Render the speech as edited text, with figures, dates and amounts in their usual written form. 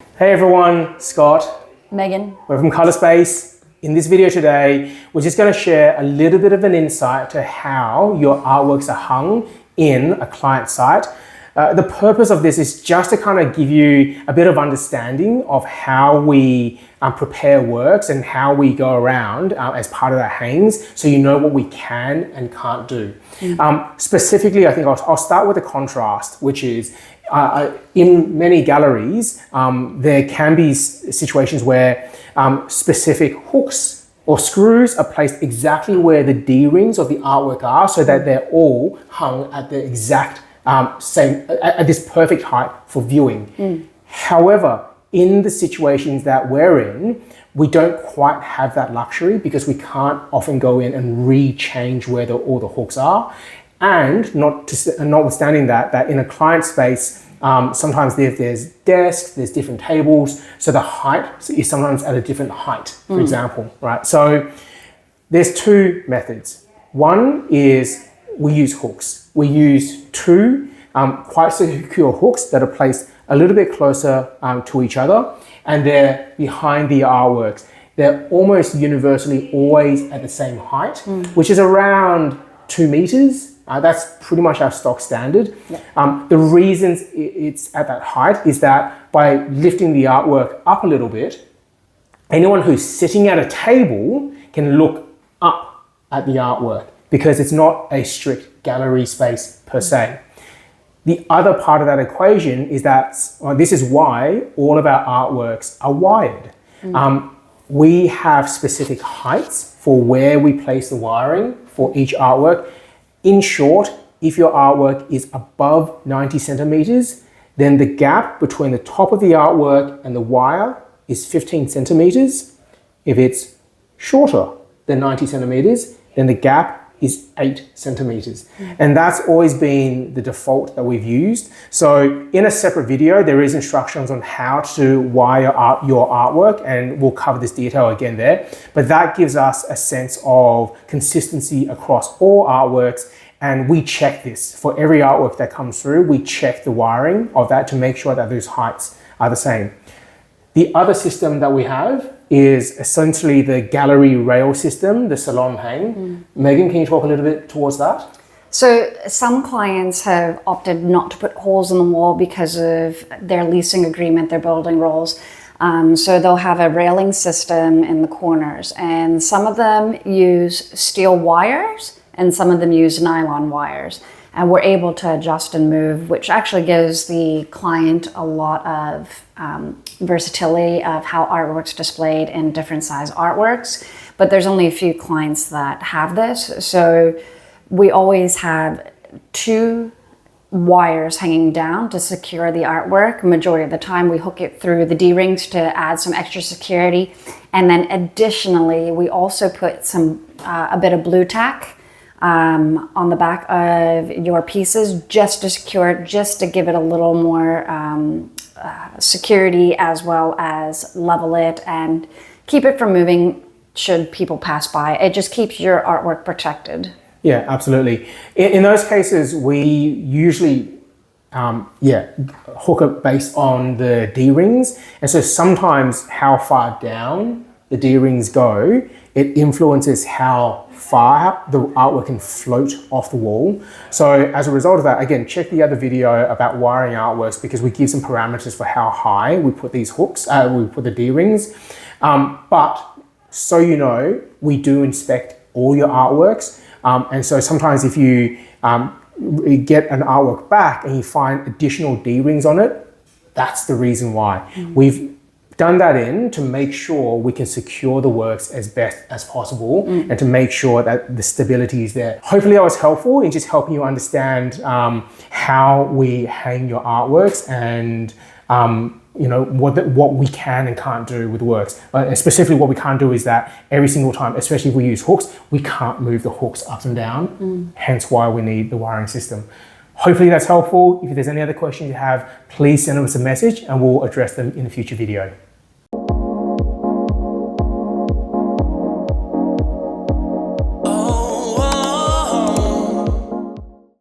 Hey everyone, Scott. Meghan. We're from Color Space. In this video today, we're just going to share a little bit of an insight to how your artworks are hung in a client site. The purpose of this is just to kind of give you a bit of understanding of how we prepare works and how we go around as part of that hangs, so you know what we can and can't do. Specifically, I think I'll start with a contrast, which is in many galleries, there can be situations where specific hooks or screws are placed exactly where the D-rings of the artwork are, so that they're all hung at the exact same, at this perfect height for viewing. However, in the situations that we're in, we don't quite have that luxury because we can't often go in and re-change where all the hooks are. And notwithstanding that in a client space, sometimes there's desks, there's different tables, so the height is sometimes at a different height, for example, right? So there's two methods. One is we use hooks. We use two quite secure hooks that are placed a little bit closer to each other, and they're behind the artworks. They're almost universally always at the same height, which is around 2 meters. That's pretty much our stock standard. The reasons it's at that height is that by lifting the artwork up a little bit, anyone who's sitting at a table can look up at the artwork because it's not a strict gallery space per se. The other part of that equation is that this is why all of our artworks are wired. We have specific heights for where we place the wiring for each artwork. In short, if your artwork is above 90 centimeters, then the gap between the top of the artwork and the wire is 15 centimeters. If it's shorter than 90 centimeters, then the gap is 8 centimeters. And that's always been the default that we've used. So in a separate video, there is instructions on how to wire your artwork, and we'll cover this detail again there. But that gives us a sense of consistency across all artworks. And we check this for every artwork that comes through. We check the wiring of that to make sure that those heights are the same. The other system that we have is essentially the gallery rail system, the salon hang. Meghan, can you talk a little bit towards that? So some clients have opted not to put holes in the wall because of their leasing agreement, their building rules. So they'll have a railing system in the corners, and some of them use steel wires and some of them use nylon wires. And we're able to adjust and move, which actually gives the client a lot of versatility of how artwork's displayed in different size artworks. But there's only a few clients that have this. So we always have 2 wires hanging down to secure the artwork. Majority of the time we hook it through the D-rings to add some extra security. And then additionally, we also put a bit of blue tack on the back of your pieces just to secure it, just to give it a little more security, as well as level it and keep it from moving should people pass by. It just keeps your artwork protected. Yeah, absolutely. In those cases, we usually hook it based on the D-rings. And so sometimes how far down the D-rings go, it influences how far the artwork can float off the wall. So as a result of that, again, check the other video about wiring artworks, because we give some parameters for how high we put these hooks, we put the D-rings. But so you know, we do inspect all your artworks. And so sometimes if you get an artwork back and you find additional D-rings on it, that's the reason why. We've done that in to make sure we can secure the works as best as possible and to make sure that the stability is there. Hopefully I was helpful in just helping you understand how we hang your artworks and what we can and can't do with works. Specifically what we can't do is that every single time, especially if we use hooks, we can't move the hooks up and down, hence why we need the wiring system. Hopefully that's helpful. If there's any other questions you have, please send us a message and we'll address them in a future video.